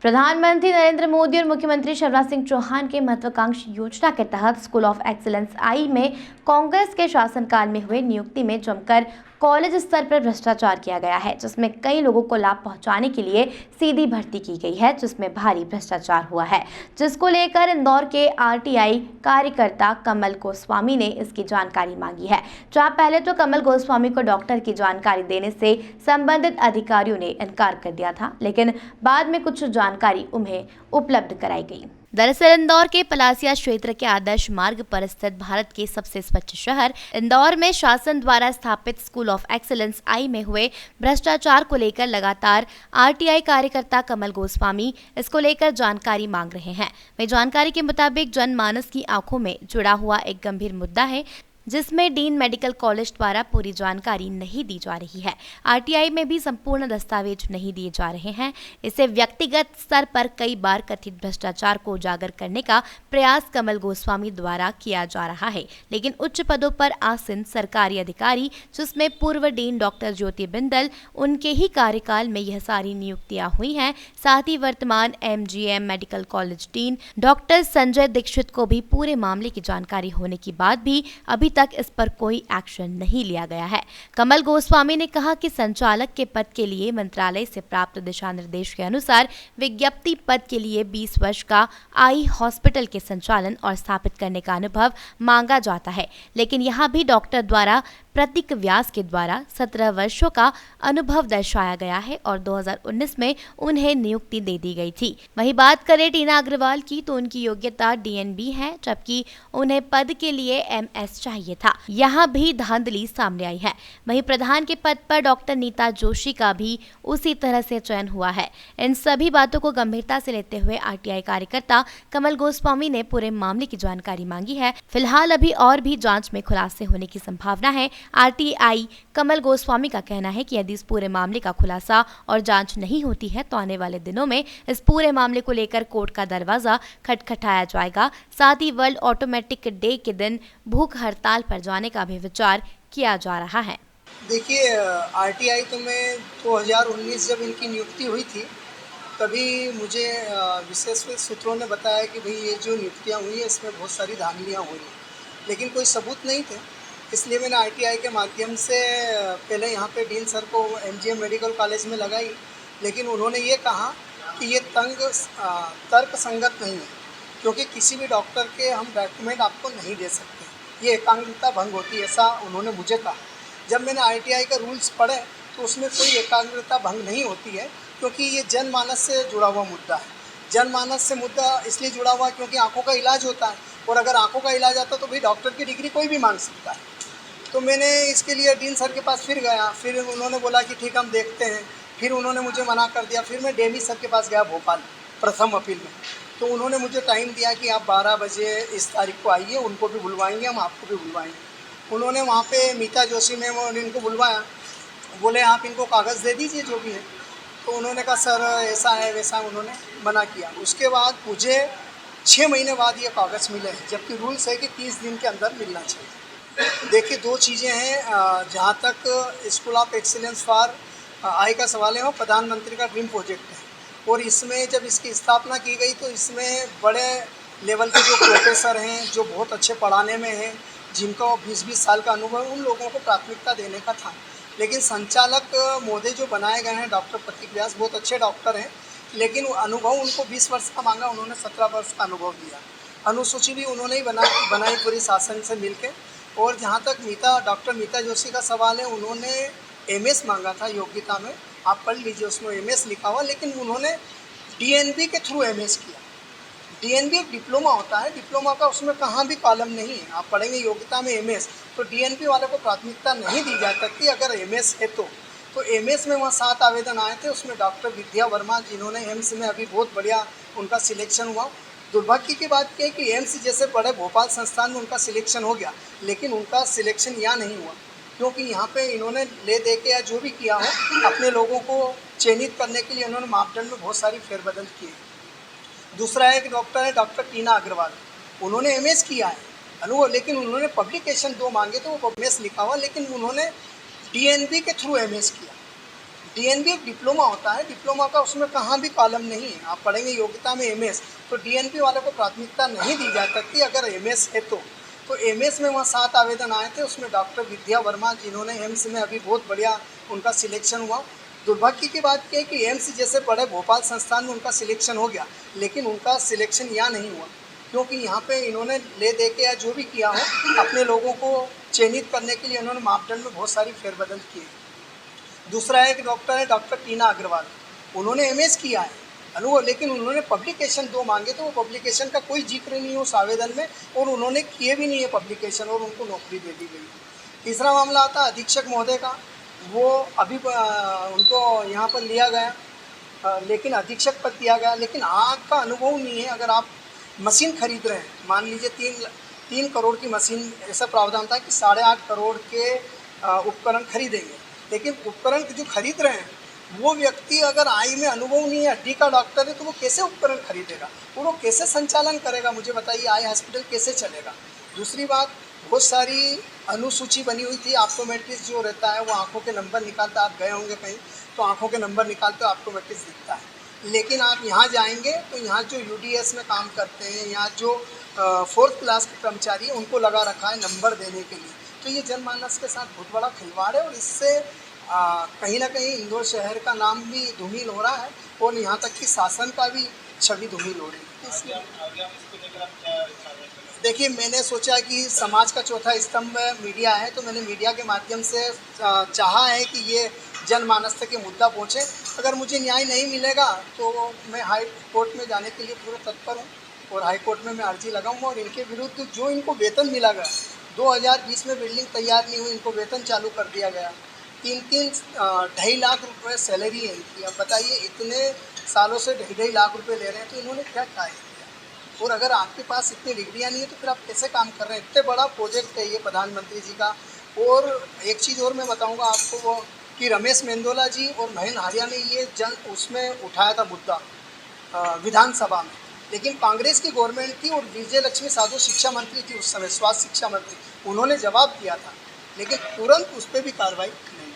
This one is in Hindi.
प्रधानमंत्री नरेंद्र मोदी और मुख्यमंत्री शिवराज सिंह चौहान के महत्वाकांक्षी योजना के तहत स्कूल ऑफ एक्सीलेंस आई में कांग्रेस के शासनकाल में हुए नियुक्ति में जमकर कॉलेज स्तर पर भ्रष्टाचार किया गया है, जिसमें कई लोगों को लाभ पहुंचाने के लिए सीधी भर्ती की गई है, जिसमें भारी भ्रष्टाचार हुआ है, जिसको लेकर इंदौर के आरटीआई कार्यकर्ता कमल गोस्वामी ने इसकी जानकारी मांगी है। जहां पहले तो कमल गोस्वामी को डॉक्टर की जानकारी देने से संबंधित अधिकारियों ने इनकार कर दिया था, लेकिन बाद में कुछ जानकारी उन्हें उपलब्ध कराई गई। दरअसल इंदौर के पलासिया क्षेत्र के आदर्श मार्ग पर स्थित भारत के सबसे स्वच्छ शहर इंदौर में शासन द्वारा स्थापित स्कूल ऑफ एक्सीलेंस आई में हुए भ्रष्टाचार को लेकर लगातार आरटीआई कार्यकर्ता कमल गोस्वामी इसको लेकर जानकारी मांग रहे हैं। वही जानकारी के मुताबिक जनमानस की आंखों में जुड़ा हुआ एक गंभीर मुद्दा है, जिसमें डीन मेडिकल कॉलेज द्वारा पूरी जानकारी नहीं दी जा रही है। आरटीआई में भी संपूर्ण दस्तावेज नहीं दिए जा रहे हैं। इसे व्यक्तिगत स्तर पर कई बार कथित भ्रष्टाचार को उजागर करने का प्रयास कमल गोस्वामी द्वारा किया जा रहा है, लेकिन उच्च पदों पर आसीन सरकारी अधिकारी, जिसमें पूर्व डीन डॉक्टर ज्योति बिंदल, उनके ही कार्यकाल में यह सारी नियुक्तियां हुई हैं। साथ ही वर्तमान MGM medical college dean doctor Sanjay Dikshit को भी पूरे मामले की जानकारी होने के बाद भी अभी तक इस पर कोई एक्शन नहीं लिया गया है। कमल गोस्वामी ने कहा कि संचालक के पद के लिए मंत्रालय से प्राप्त दिशा निर्देश के अनुसार विज्ञप्ति पद के लिए 20 वर्ष का आई हॉस्पिटल के संचालन और स्थापित करने का अनुभव मांगा जाता है, लेकिन यहाँ भी डॉक्टर द्वारा प्रतीक व्यास के द्वारा 17 वर्षों का अनुभव दर्शाया गया है और 2019 में उन्हें नियुक्ति दे दी गई थी। वहीं बात करें टीना अग्रवाल की, तो उनकी योग्यता डीएनबी है, जबकि उन्हें पद के लिए एमएस चाहिए था। यहाँ भी धांधली सामने आई है। वहीं प्रधान के पद पर डॉक्टर नीता जोशी का भी उसी तरह से चयन हुआ है। इन सभी बातों को गंभीरता से लेते हुए आरटीआई कार्यकर्ता कमल गोस्वामी ने पूरे मामले की जानकारी मांगी है। फिलहाल अभी और भी जांच में खुलासे होने की संभावना है। आरटीआई कमल गोस्वामी का कहना है कि यदि इस पूरे मामले का खुलासा और जांच नहीं होती है तो आने वाले दिनों में इस पूरे मामले को लेकर कोर्ट का दरवाजा खटखटाया जाएगा। साथ ही वर्ल्ड ऑटोमेटिक डे के दिन भूख हड़ताल पर जाने का भी विचार किया जा रहा है। देखिए, आरटीआई तो मैं 2019 जब इनकी नियुक्ति हुई थी तभी मुझे विशेष सूत्रों ने बताया कि भाई ये जो नियुक्तियाँ हुई हैं इसमें बहुत सारी धांधलियाँ हुई हैं, लेकिन कोई सबूत नहीं थे। इसलिए मैंने आरटीआई के माध्यम से पहले यहाँ पे डीन सर को एमजीएम मेडिकल कॉलेज में लगाई, लेकिन उन्होंने ये कहा कि ये तर्क संगत नहीं है, क्योंकि किसी भी डॉक्टर के हम डॉक्यूमेंट आपको नहीं दे सकते, ये एकाग्रता भंग होती है, ऐसा उन्होंने मुझे कहा। जब मैंने आरटीआई के रूल्स पढ़े तो उसमें कोई एकाग्रता भंग नहीं होती है, क्योंकि ये जनमानस से जुड़ा हुआ मुद्दा है। जनमानस से मुद्दा इसलिए जुड़ा हुआ क्योंकि आँखों का इलाज होता है, और अगर आँखों का इलाज आता तो भाई डॉक्टर की डिग्री कोई भी मांग सकता है। तो मैंने इसके लिए डीन सर के पास फिर गया, फिर उन्होंने बोला कि ठीक हम देखते हैं, फिर उन्होंने मुझे मना कर दिया। फिर मैं डेमी सर के पास गया भोपाल प्रथम अपील में, तो उन्होंने मुझे टाइम दिया कि आप 12 बजे इस तारीख को आइए, उनको भी बुलवाएंगे, हम आपको भी बुलवाएंगे। उन्होंने वहाँ पे मीता जोशी में इनको बुलवाया, बोले आप इनको कागज़ दे दीजिए जो भी है। तो उन्होंने कहा सर ऐसा है वैसा, उन्होंने मना किया। उसके बाद मुझे 6 महीने बाद ये कागज़ मिले हैं, जबकि रूल्स है कि 30 दिन के अंदर मिलना चाहिए। देखिए, 2 चीज़ें हैं। जहाँ तक school of excellence for I का सवाल है, वो प्रधानमंत्री का ड्रीम प्रोजेक्ट है, और इसमें जब इसकी स्थापना की गई तो इसमें बड़े लेवल के जो प्रोफेसर हैं, जो बहुत अच्छे पढ़ाने में हैं, जिनको 20-20 साल का अनुभव, उन लोगों को प्राथमिकता देने का था। लेकिन संचालक महोदय जो बनाए गए हैं डॉक्टर प्रतीक व्यास, बहुत अच्छे डॉक्टर हैं, लेकिन अनुभव उनको 20 वर्ष का मांगा, उन्होंने 17 वर्ष का अनुभव दिया। अनुसूची भी उन्होंने ही बनाई पूरी शासन से मिलके। और जहाँ तक डॉक्टर मीता जोशी का सवाल है, उन्होंने एमएस मांगा था योग्यता में, आप पढ़ लीजिए उसमें एमएस लिखा हुआ, लेकिन उन्होंने डीएनबी के थ्रू एमएस किया। डीएनबी एक डिप्लोमा होता है, डिप्लोमा का उसमें कहाँ भी कॉलम नहीं है, आप पढ़ेंगे योग्यता में एमएस, तो डीएनबी वाले को प्राथमिकता नहीं दी जा सकती अगर एमएस है तो एमएस में वहाँ 7 आवेदन आए थे, उसमें डॉक्टर विद्या वर्मा जिन्होंने एम्स में अभी बहुत बढ़िया उनका सिलेक्शन हुआ। दुर्भाग्य की बात यह है कि एम्स जैसे बड़े भोपाल संस्थान में उनका सिलेक्शन हो गया, लेकिन उनका सिलेक्शन यहाँ नहीं हुआ, क्योंकि यहाँ पे इन्होंने ले दे के या जो भी किया हो, अपने लोगों को चयनित करने के लिए उन्होंने मापदंड में बहुत सारी फेरबदल किए। दूसरा एक डॉक्टर है डॉक्टर टीना अग्रवाल, उन्होंने एमएस किया है अनुभव, लेकिन उन्होंने पब्लिकेशन 2 मांगे तो वो एमएस लिखा हुआ, लेकिन उन्होंने डीएनबी के थ्रू एमएस किया। डीएनबी एक डिप्लोमा होता है, डिप्लोमा का उसमें कहाँ भी कॉलम नहीं है। आप पढ़ेंगे योग्यता में एमएस, तो डीएनबी वालों को प्राथमिकता नहीं दी जा सकती अगर एमएस है तो एमएस में वहाँ 7 आवेदन आए थे, उसमें डॉक्टर विद्या वर्मा जिन्होंने एम्स में अभी बहुत बढ़िया उनका सिलेक्शन हुआ। दुर्भाग्य की बात यह है कि एम्स जैसे बड़े भोपाल संस्थान में उनका सिलेक्शन हो गया, लेकिन उनका सिलेक्शन यहाँ नहीं हुआ, क्योंकि यहाँ पे इन्होंने ले दे के या जो भी किया हो अपने लोगों को चयनित करने के लिए इन्होंने मापदंड में बहुत सारी फेरबदल किए। दूसरा एक डॉक्टर है डॉक्टर टीना अग्रवाल, उन्होंने एमएस किया है अनुभव, लेकिन उन्होंने पब्लिकेशन 2 मांगे तो वो पब्लिकेशन का कोई जिक्र नहीं है उस आवेदन में, और उन्होंने किए भी नहीं है पब्लिकेशन, और उनको नौकरी दे दी गई। तीसरा मामला आता है अधीक्षक महोदय का, वो अभी उनको यहाँ पर लिया गया, लेकिन अधीक्षक पद दिया गया, लेकिन आग का अनुभव नहीं है। अगर आप मशीन खरीद रहे हैं, मान लीजिए 3 करोड़ की मशीन, ऐसा प्रावधान था कि 8.5 करोड़ के उपकरण खरीदेंगे, लेकिन उपकरण जो खरीद रहे हैं वो व्यक्ति अगर आई में अनुभव नहीं है, हड्डी का डॉक्टर है, तो वो कैसे उपकरण खरीदेगा, वो कैसे संचालन करेगा, मुझे बताइए, आई हॉस्पिटल कैसे चलेगा। दूसरी बात, बहुत सारी अनुसूची बनी हुई थी, ऑप्टोमेट्रिस्ट जो रहता है वो आंखों के नंबर निकालता, आप गए होंगे कहीं तो आंखों के नंबर निकालते हो, ऑप्टोमेट्रिस्ट दिखता है, लेकिन आप यहाँ जाएंगे तो यहाँ जो यूडीएस में काम करते हैं, यहाँ जो 4th क्लास के कर्मचारी हैं उनको लगा रखा है नंबर देने के लिए। तो ये जनमानस के साथ बहुत बड़ा खिलवाड़ है, और इससे कहीं ना कहीं इंदौर शहर का नाम भी धूमिल हो रहा है, और यहाँ तक कि शासन का भी छवि धूमिल हो रही है। इसलिए देखिए, मैंने सोचा कि समाज का चौथा स्तंभ मीडिया है, तो मैंने मीडिया के माध्यम से चाहा है कि ये जनमानस तक ये मुद्दा पहुँचे। अगर मुझे न्याय नहीं मिलेगा तो मैं हाई कोर्ट में जाने के लिए पूरा तत्पर हूँ, और हाई कोर्ट में मैं अर्जी लगाऊंगा, और इनके विरुद्ध जो इनको वेतन मिला गया, 2020 में बिल्डिंग तैयार नहीं हुई, इनको वेतन चालू कर दिया गया, 2.5 लाख रुपए सैलरी है इनकी। अब बताइए, इतने सालों से 2.5 लाख रुपए ले रहे हैं, तो इन्होंने क्या किया? और अगर आपके पास इतनी डिग्रियाँ नहीं है तो फिर आप कैसे काम कर रहे हैं? इतने बड़ा प्रोजेक्ट है ये प्रधानमंत्री जी का। और एक चीज़ और मैं बताऊंगा आपको, वो कि रमेश मेंदोला जी और महेंद्र हारिया ने ये उसमें उठाया था मुद्दा विधानसभा में, लेकिन कांग्रेस की गवर्नमेंट थी और विजय लक्ष्मी साधु शिक्षा मंत्री थी उस समय, स्वास्थ्य शिक्षा मंत्री, उन्होंने जवाब दिया था, लेकिन तुरंत उस पर भी कार्रवाई नहीं।